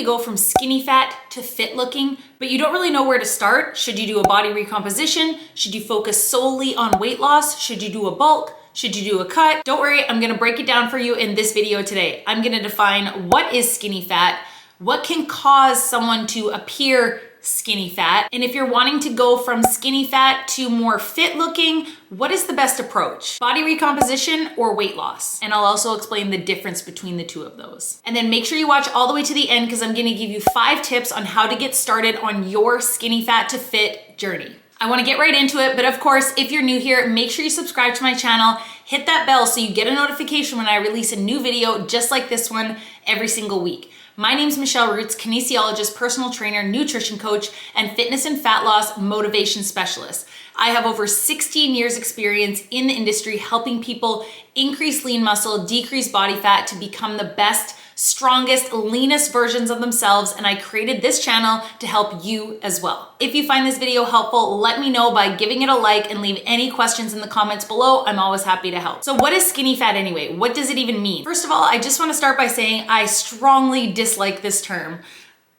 to go from skinny fat to fit looking, but you don't really know where to start? Should you do a body recomposition? Should you focus solely on weight loss? Should you do a bulk? Should you do a cut? Don't worry, I'm gonna break it down for you in this video today. I'm gonna define what is skinny fat, what can cause someone to appear skinny fat, and if you're wanting to go from skinny fat to more fit looking, what is the best approach? Body recomposition or weight loss? And I'll also explain the difference between the two of those. And then make sure you watch all the way to the end because I'm gonna give you 5 tips on how to get started on your skinny fat to fit journey. I wanna get right into it, but of course, if you're new here, make sure you subscribe to my channel, hit that bell so you get a notification when I release a new video just like this one every single week. My name's Michelle Roots, kinesiologist, personal trainer, nutrition coach, and fitness and fat loss motivation specialist. I have over 16 years experience in the industry helping people increase lean muscle, decrease body fat to become the best, strongest, leanest versions of themselves, and I created this channel to help you as well. If you find this video helpful, let me know by giving it a like and leave any questions in the comments below. I'm always happy to help. So what is skinny fat anyway? What does it even mean? First of all, I just want to start by saying I strongly dislike this term.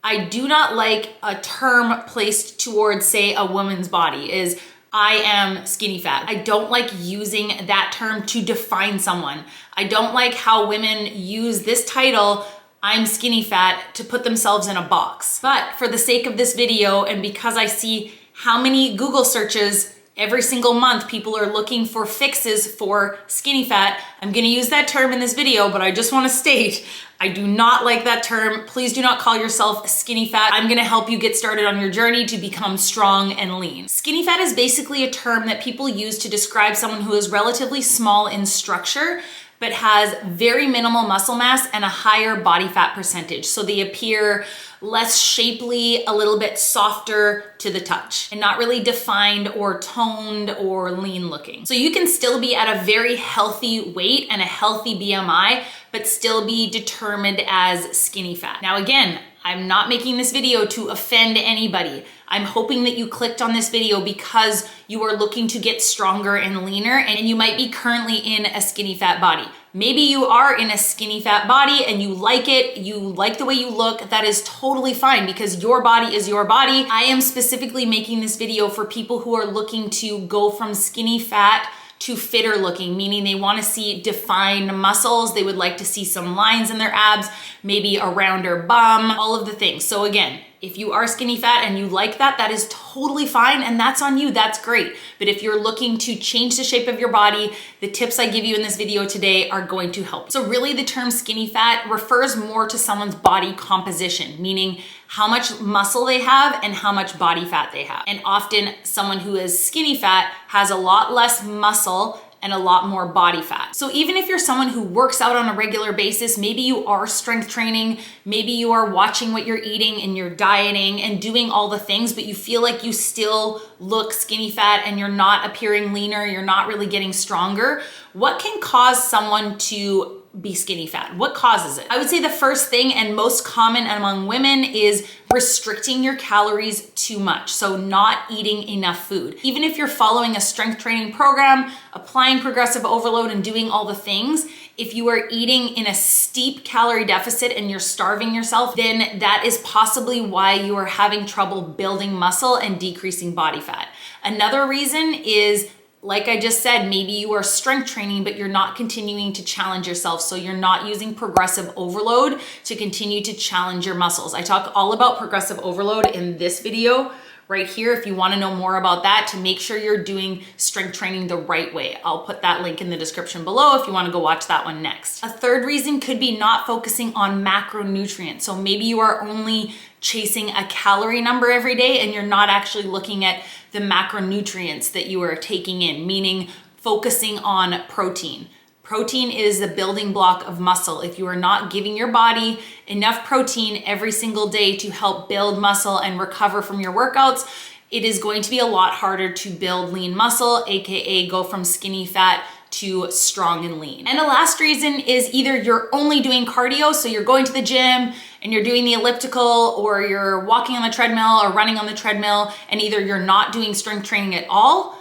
I do not like a term placed towards, say, a woman's body is I am skinny fat. I don't like using that term to define someone. I don't like how women use this title, I'm skinny fat, to put themselves in a box. But for the sake of this video, and because I see how many Google searches every single month people are looking for fixes for skinny fat, I'm gonna use that term in this video, but I just wanna state, I do not like that term. Please do not call yourself skinny fat. I'm gonna help you get started on your journey to become strong and lean. Skinny fat is basically a term that people use to describe someone who is relatively small in structure, but has very minimal muscle mass and a higher body fat percentage. So they appear less shapely, a little bit softer to the touch, and not really defined or toned or lean looking. So you can still be at a very healthy weight and a healthy BMI, but still be determined as skinny fat. Now again, I'm not making this video to offend anybody. I'm hoping that you clicked on this video because you are looking to get stronger and leaner, and you might be currently in a skinny fat body. Maybe you are in a skinny fat body and you like it, you like the way you look, that is totally fine because your body is your body. I am specifically making this video for people who are looking to go from skinny fat to fitter looking, meaning they want to see defined muscles, they would like to see some lines in their abs, maybe a rounder bum, all of the things. So again, if you are skinny fat and you like that, that is totally fine and that's on you, that's great. But if you're looking to change the shape of your body, the tips I give you in this video today are going to help. So really the term skinny fat refers more to someone's body composition, meaning how much muscle they have and how much body fat they have. And often someone who is skinny fat has a lot less muscle and a lot more body fat. So even if you're someone who works out on a regular basis, maybe you are strength training, maybe you are watching what you're eating and you're dieting and doing all the things, but you feel like you still look skinny fat and you're not appearing leaner, you're not really getting stronger, what can cause someone to be skinny fat? What causes it? I would say the first thing and most common among women is restricting your calories too much. So not eating enough food. Even if you're following a strength training program, applying progressive overload and doing all the things, if you are eating in a steep calorie deficit and you're starving yourself, then that is possibly why you are having trouble building muscle and decreasing body fat. Another reason is, like I just said, maybe you are strength training, but you're not continuing to challenge yourself. So you're not using progressive overload to continue to challenge your muscles. I talk all about progressive overload in this video right here. If you want to know more about that, to make sure you're doing strength training the right way. I'll put that link in the description below if you want to go watch that one next. A third reason could be not focusing on macronutrients. So maybe you are only chasing a calorie number every day and you're not actually looking at the macronutrients that you are taking in, meaning focusing on protein. Protein is the building block of muscle. If you are not giving your body enough protein every single day to help build muscle and recover from your workouts, it is going to be a lot harder to build lean muscle, AKA go from skinny fat to strong and lean. And the last reason is either you're only doing cardio, so you're going to the gym and you're doing the elliptical, or you're walking on the treadmill or running on the treadmill, and either you're not doing strength training at all,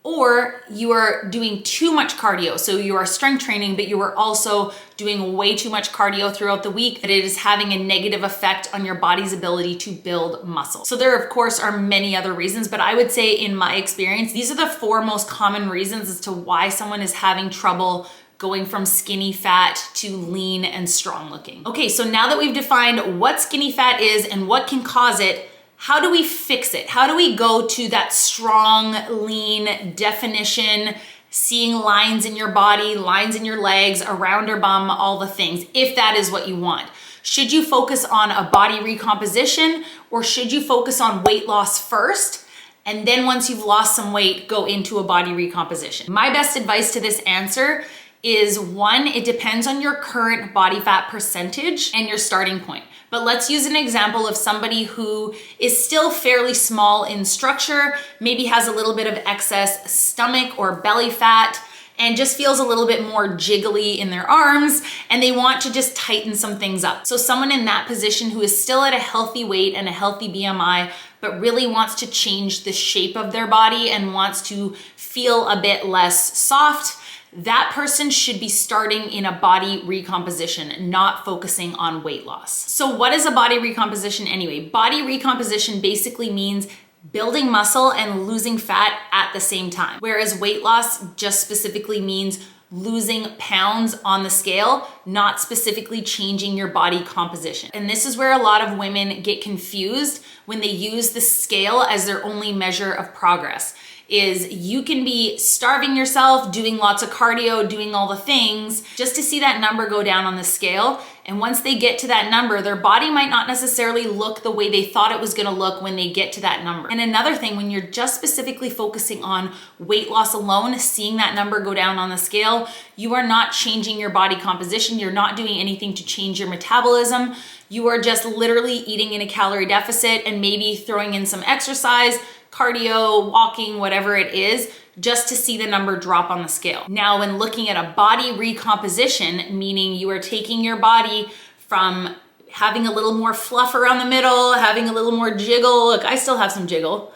or you are doing too much cardio. So you are strength training, but you are also doing way too much cardio throughout the week, that it is having a negative effect on your body's ability to build muscle. So there, of course, are many other reasons, but I would say in my experience, these are the 4 most common reasons as to why someone is having trouble going from skinny fat to lean and strong looking. Okay, so now that we've defined what skinny fat is and what can cause it, how do we fix it? How do we go to that strong, lean definition, seeing lines in your body, lines in your legs, around your bum, all the things, if that is what you want? Should you focus on a body recomposition, or should you focus on weight loss first? And then once you've lost some weight, go into a body recomposition. My best advice to this answer is 1, it depends on your current body fat percentage and your starting point. But let's use an example of somebody who is still fairly small in structure, maybe has a little bit of excess stomach or belly fat, and just feels a little bit more jiggly in their arms, and they want to just tighten some things up. So someone in that position who is still at a healthy weight and a healthy BMI, but really wants to change the shape of their body and wants to feel a bit less soft, that person should be starting in a body recomposition, not focusing on weight loss. So what is a body recomposition anyway? Body recomposition basically means building muscle and losing fat at the same time. Whereas weight loss just specifically means losing pounds on the scale, not specifically changing your body composition. And this is where a lot of women get confused when they use the scale as their only measure of progress. Is you can be starving yourself, doing lots of cardio, doing all the things just to see that number go down on the scale. And once they get to that number, their body might not necessarily look the way they thought it was gonna look when they get to that number. And another thing, when you're just specifically focusing on weight loss alone, seeing that number go down on the scale, you are not changing your body composition. You're not doing anything to change your metabolism. You are just literally eating in a calorie deficit and maybe throwing in some exercise, cardio, walking, whatever it is, just to see the number drop on the scale. Now, when looking at a body recomposition, meaning you are taking your body from having a little more fluff around the middle, having a little more jiggle. Look, I still have some jiggle,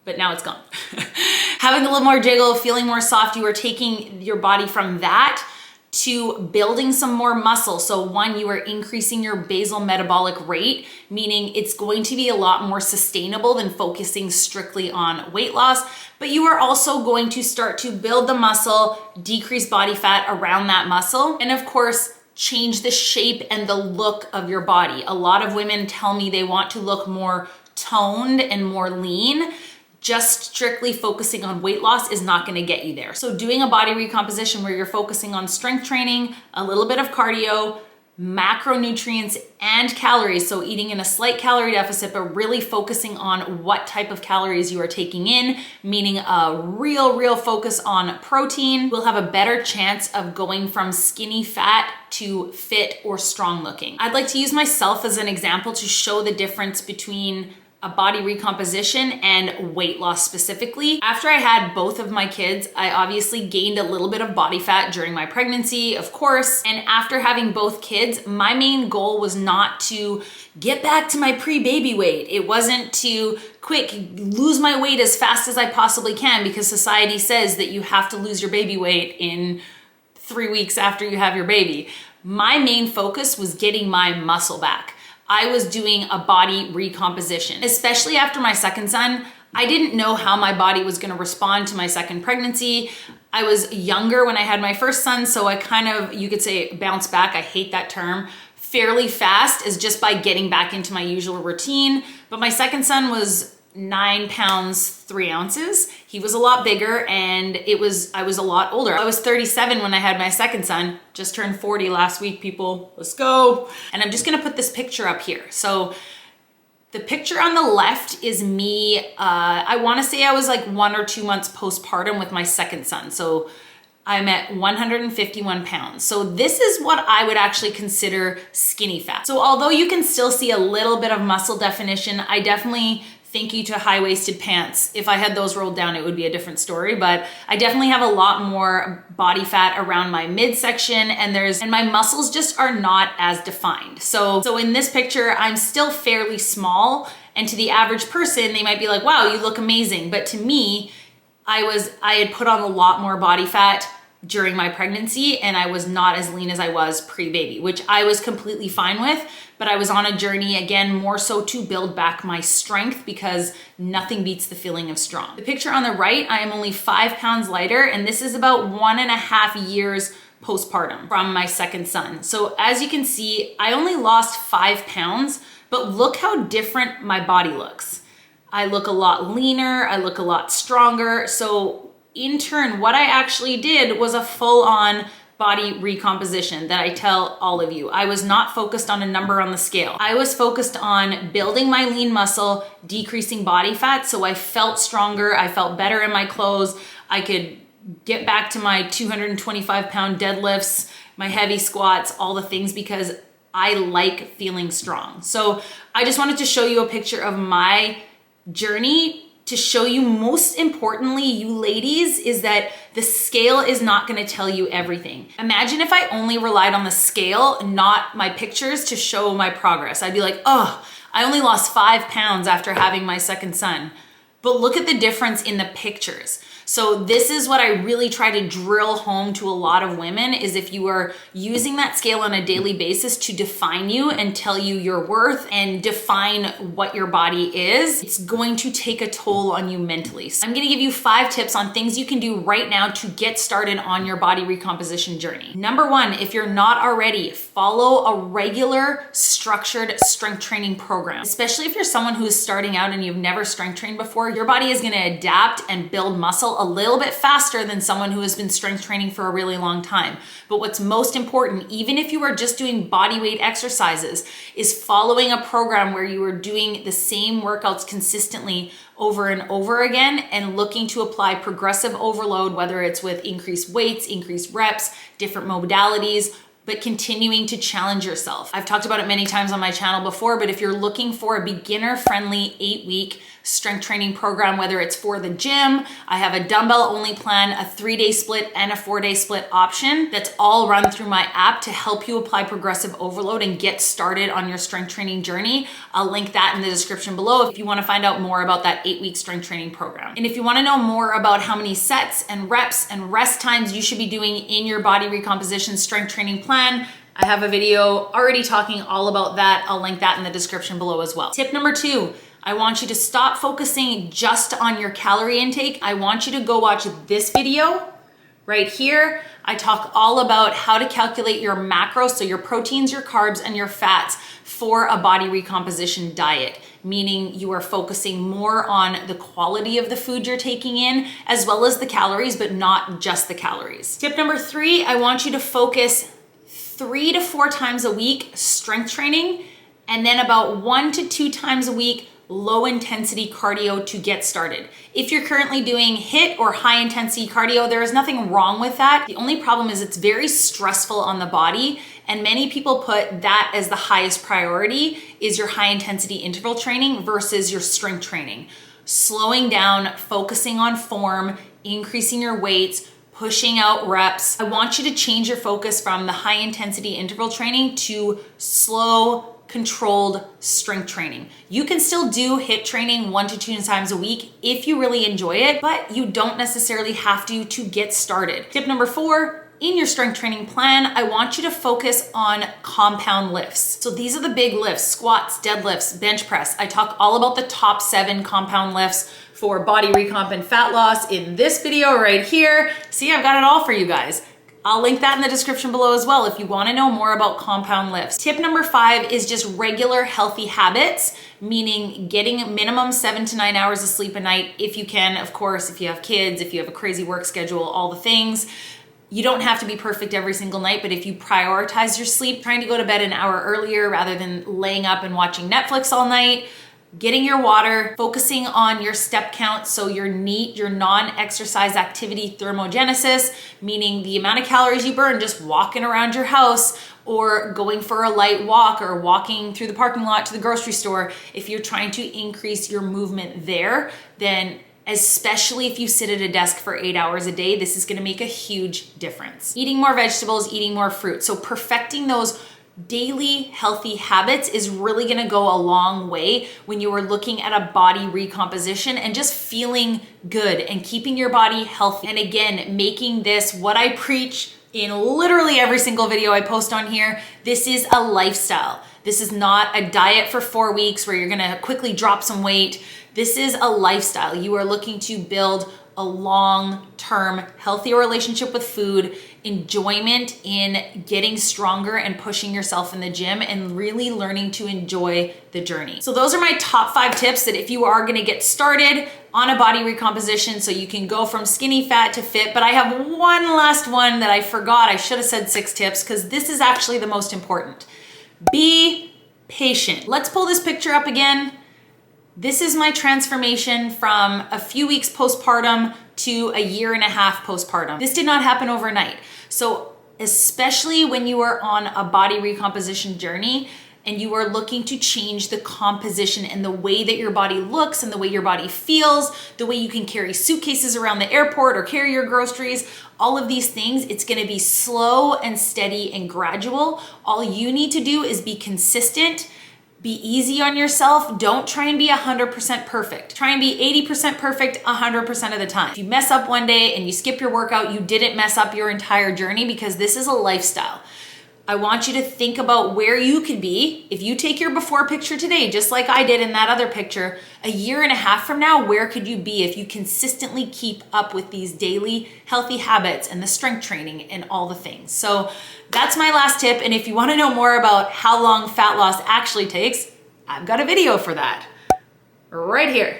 but now it's gone. Having a little more jiggle, feeling more soft, you are taking your body from that to building some more muscle. So 1, you are increasing your basal metabolic rate, meaning it's going to be a lot more sustainable than focusing strictly on weight loss, but you are also going to start to build the muscle, decrease body fat around that muscle, and of course, change the shape and the look of your body. A lot of women tell me they want to look more toned and more lean. Just strictly focusing on weight loss is not gonna get you there. So doing a body recomposition where you're focusing on strength training, a little bit of cardio, macronutrients and calories, so eating in a slight calorie deficit, but really focusing on what type of calories you are taking in, meaning a real focus on protein, will have a better chance of going from skinny fat to fit or strong looking. I'd like to use myself as an example to show the difference between a body recomposition and weight loss specifically. After I had both of my kids, I obviously gained a little bit of body fat during my pregnancy, of course. And after having both kids, my main goal was not to get back to my pre-baby weight. It wasn't to quick lose my weight as fast as I possibly can, because society says that you have to lose your baby weight in 3 weeks after you have your baby. My main focus was getting my muscle back. I was doing a body recomposition, especially after my second son. I didn't know how my body was gonna respond to my second pregnancy. I was younger when I had my first son, so I kind of, you could say, bounced back. I hate that term. Fairly fast is just by getting back into my usual routine. But my second son was 9 pounds, 3 ounces. He was a lot bigger, and I was a lot older. I was 37 when I had my second son, just turned 40 last week, people, let's go. And I'm just gonna put this picture up here. So the picture on the left is me, I wanna say I was like 1 or 2 months postpartum with my second son. So I'm at 151 pounds. So this is what I would actually consider skinny fat. So although you can still see a little bit of muscle definition, I definitely thank you to high-waisted pants. If I had those rolled down, it would be a different story, but I definitely have a lot more body fat around my midsection, and my muscles just are not as defined. So in this picture, I'm still fairly small, and to the average person, they might be like, wow, you look amazing. But to me, I had put on a lot more body fat during my pregnancy, and I was not as lean as I was pre-baby, which I was completely fine with, but I was on a journey, again, more so to build back my strength, because nothing beats the feeling of strong. The picture on the right, I am only 5 pounds lighter, and this is about 1.5 years postpartum from my second son. So as you can see, I only lost 5 pounds, but look how different my body looks. I look a lot leaner, I look a lot stronger. So in turn, what I actually did was a full-on body recomposition that I tell all of you. I was not focused on a number on the scale. I was focused on building my lean muscle, decreasing body fat, so I felt stronger, I felt better in my clothes, I could get back to my 225-pound deadlifts, my heavy squats, all the things, because I like feeling strong. So I just wanted to show you a picture of my journey to show you, most importantly, you ladies, is that the scale is not gonna tell you everything. Imagine if I only relied on the scale, not my pictures, to show my progress. I'd be like, oh, I only lost 5 pounds after having my second son. But look at the difference in the pictures. So this is what I really try to drill home to a lot of women, is if you are using that scale on a daily basis to define you and tell you your worth and define what your body is, it's going to take a toll on you mentally. So I'm gonna give you 5 tips on things you can do right now to get started on your body recomposition journey. Number 1, if you're not already, follow a regular structured strength training program. Especially if you're someone who's starting out and you've never strength trained before, your body is gonna adapt and build muscle a little bit faster than someone who has been strength training for a really long time. But what's most important, even if you are just doing body weight exercises, is following a program where you are doing the same workouts consistently over and over again and looking to apply progressive overload, whether it's with increased weights, increased reps, different modalities, but continuing to challenge yourself. I've talked about it many times on my channel before, but if you're looking for a beginner-friendly 8-week strength training program, whether it's for the gym, I have a dumbbell-only plan, a 3-day split, and a 4-day split option that's all run through my app to help you apply progressive overload and get started on your strength training journey. I'll link that in the description below if you want to find out more about that 8-week strength training program. And if you want to know more about how many sets and reps and rest times you should be doing in your body recomposition strength training plan, I have a video already talking all about that. I'll link that in the description below as well. Tip number 2, I want you to stop focusing just on your calorie intake. I want you to go watch this video right here. I talk all about how to calculate your macros, so your proteins, your carbs, and your fats for a body recomposition diet, meaning you are focusing more on the quality of the food you're taking in, as well as the calories, but not just the calories. Tip number 3, I want you to focus 3 to 4 times a week strength training, and then about 1 to 2 times a week low intensity cardio to get started. If you're currently doing HIIT or high intensity cardio, there is nothing wrong with that. The only problem is it's very stressful on the body, and many people put that as the highest priority, is your high intensity interval training versus your strength training. Slowing down, focusing on form, increasing your weights, pushing out reps. I want you to change your focus from the high intensity interval training to slow, controlled strength training. You can still do HIIT training 1 to 2 times a week if you really enjoy it, but you don't necessarily have to get started. Tip number 4, in your strength training plan, I want you to focus on compound lifts. So these are the big lifts: squats, deadlifts, bench press. I talk all about the top 7 compound lifts for body recomp and fat loss in this video right here. See, I've got it all for you guys. I'll link that in the description below as well if you want to know more about compound lifts. Tip number 5 is just regular healthy habits, meaning getting minimum 7 to 9 hours of sleep a night if you can. Of course, if you have kids, if you have a crazy work schedule, all the things. You don't have to be perfect every single night, but if you prioritize your sleep, trying to go to bed an hour earlier rather than laying up and watching Netflix all night, getting your water, focusing on your step count, so your NEAT, your non-exercise activity thermogenesis, meaning the amount of calories you burn just walking around your house or going for a light walk or walking through the parking lot to the grocery store. If you're trying to increase your movement there, then especially if you sit at a desk for 8 hours a day, this is gonna make a huge difference. Eating more vegetables, eating more fruit. So perfecting those daily healthy habits is really gonna go a long way when you are looking at a body recomposition and just feeling good and keeping your body healthy. And again, making this what I preach in literally every single video I post on here. This is a lifestyle. This is not a diet for 4 weeks where you're gonna quickly drop some weight. This is a lifestyle. You are looking to build a long-term, healthier relationship with food, enjoyment in getting stronger and pushing yourself in the gym, and really learning to enjoy the journey. So those are my top 5 tips that if you are gonna get started on a body recomposition so you can go from skinny fat to fit. But I have one last one that I forgot. I should have said 6 tips because this is actually the most important. Be patient. Let's pull this picture up again. This is my transformation from a few weeks postpartum to a year and a half postpartum. This did not happen overnight. So especially when you are on a body recomposition journey and you are looking to change the composition and the way that your body looks and the way your body feels, the way you can carry suitcases around the airport or carry your groceries, all of these things, it's gonna be slow and steady and gradual. All you need to do is be consistent. Be easy on yourself. Don't try and be 100% perfect. Try and be 80% perfect 100% of the time. If you mess up one day and you skip your workout, you didn't mess up your entire journey, because this is a lifestyle. I want you to think about where you could be if you take your before picture today, just like I did in that other picture. A year and a half from now, where could you be if you consistently keep up with these daily healthy habits and the strength training and all the things? So that's my last tip. And if you want to know more about how long fat loss actually takes, I've got a video for that right here.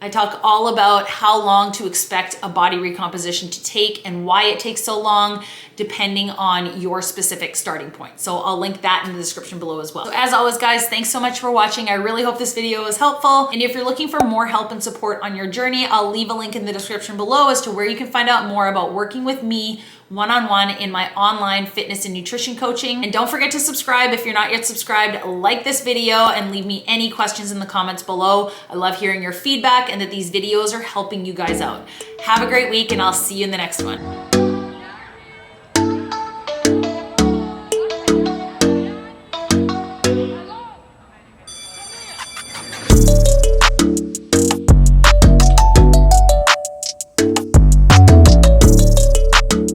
I talk all about how long to expect a body recomposition to take and why it takes so long, depending on your specific starting point. So I'll link that in the description below as well. So as always, guys, thanks so much for watching. I really hope this video was helpful. And if you're looking for more help and support on your journey, I'll leave a link in the description below as to where you can find out more about working with me one-on-one in my online fitness and nutrition coaching. And don't forget to subscribe if you're not yet subscribed. Like this video and leave me any questions in the comments below. I love hearing your feedback and that these videos are helping you guys out. Have a great week, and I'll see you in the next one.